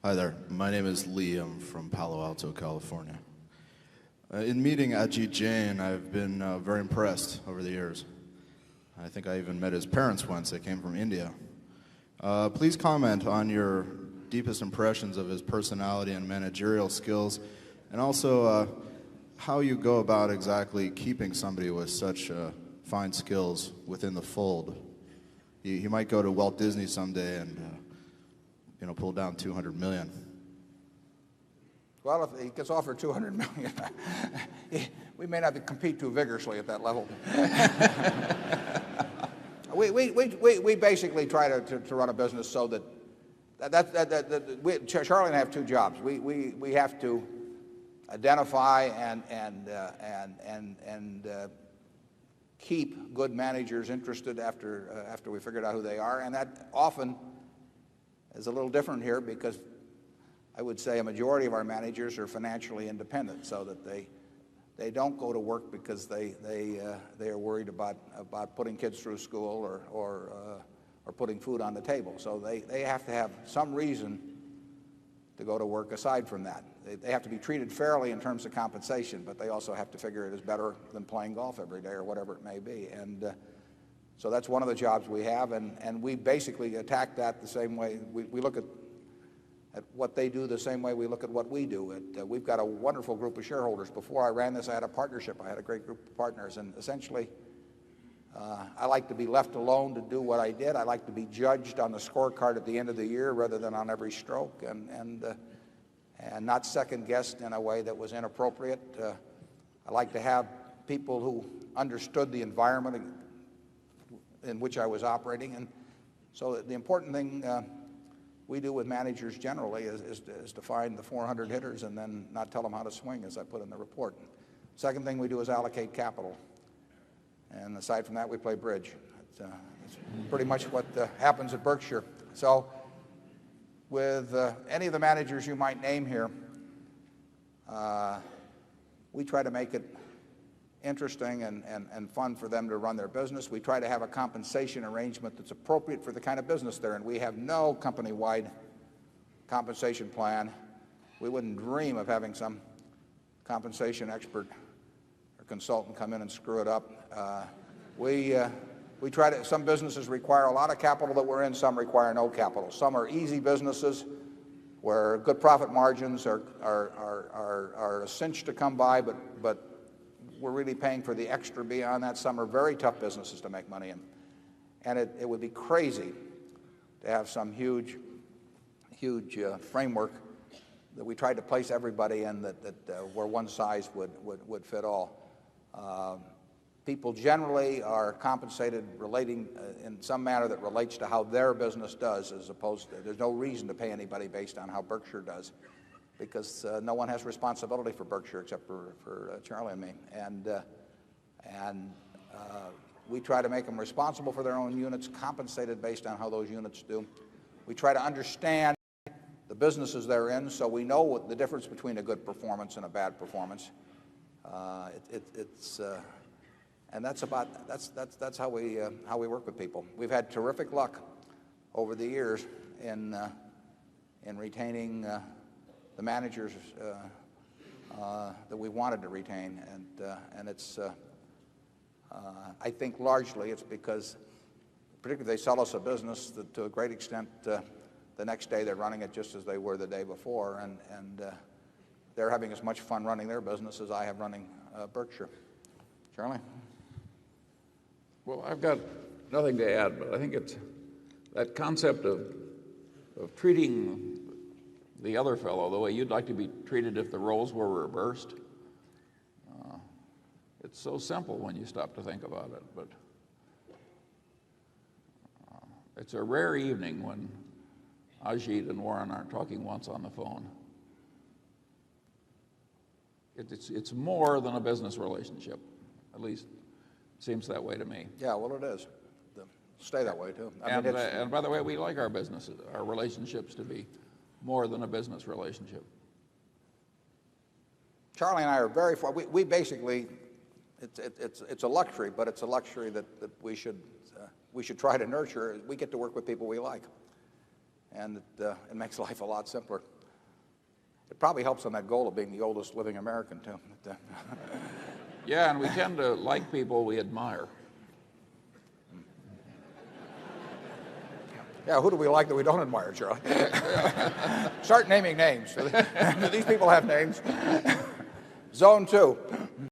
Hi there. My name is Lee. I'm from Palo Alto, California. In meeting Ajit Jain, I've been very impressed over the years. I think I even met his parents once. They came from India. Please comment on your deepest impressions of his personality and managerial skills, and also how you go about exactly keeping somebody with such fine skills within the fold. He might go to Walt Disney someday and pull down $200 million. Well, if he gets offered $200 million, we may not compete too vigorously at that level. We basically try to run a business so that Charlie and I have two jobs. We have to identify and keep good managers interested after we figured out who they are, and that often is a little different here because I would say a majority of our managers are financially independent, so that they don't go to work because they are worried about putting kids through school or putting food on the table. So they have to have some reason to go to work aside from that. They have to be treated fairly in terms of compensation, but they also have to figure it is better than playing golf every day or whatever it may be. And so that's one of the jobs we have, and we basically attack that the same way. We look at what they do the same way we look at what we do. We've got a wonderful group of shareholders. Before I ran this, I had a partnership. I had a great group of partners, and essentially I like to be left alone to do what I did. I like to be judged on the scorecard at the end of the year rather than on every stroke, and not second-guessed in a way that was inappropriate. I like to have people who understood the environment in which I was operating. And so the important thing we do with managers generally is to find the 400 hitters and then not tell them how to swing, as I put in the report. Second thing we do is allocate capital. And aside from that, we play bridge. It's pretty much what happens at Berkshire. So with any of the managers you might name here, we try to make it interesting and fun for them to run their business. We try to have a compensation arrangement that's appropriate for the kind of business they're in. We have no company-wide compensation plan. We wouldn't dream of having some compensation expert or consultant come in and screw it up. We try to. Some businesses require a lot of capital that we're in. Some require no capital. Some are easy businesses where good profit margins are a cinch to come by, but we're really paying for the extra beyond that. Some are very tough businesses to make money in. And it would be crazy to have some huge framework that we tried to place everybody in that where one size would fit all. People generally are compensated relating in some manner that relates to how their business does, as opposed to, there's no reason to pay anybody based on how Berkshire does, because no one has responsibility for Berkshire except for Charlie and me. And we try to make them responsible for their own units, compensated based on how those units do. We try to understand the businesses they're in, so we know what the difference between a good performance and a bad performance. And that's how we work with people. We've had terrific luck over the years in retaining the managers that we wanted to retain, and it's I think largely it's because, particularly, they sell us a business that to a great extent the next day they're running it just as they were the day before, and they're having as much fun running their business as I have running Berkshire. Charlie? Well, I've got nothing to add, but I think it's that concept of treating the other fellow the way you'd like to be treated if the roles were reversed. It's so simple when you stop to think about it, but it's a rare evening when Ajit and Warren aren't talking once on the phone. It's more than a business relationship, at least it seems that way to me. Yeah, well, it is. Stay that way, too. And by the way, we like our businesses, our relationships to be more than a business relationship. Charlie and I are very far. We basically, it's a luxury, but it's a luxury that we should try to nurture. We get to work with people we like, and it makes life a lot simpler. It probably helps on that goal of being the oldest living American, too. Yeah, and we tend to like people we admire. Yeah, who do we like that we don't admire, Charlie? Start naming names. Do these people have names? Zone 2.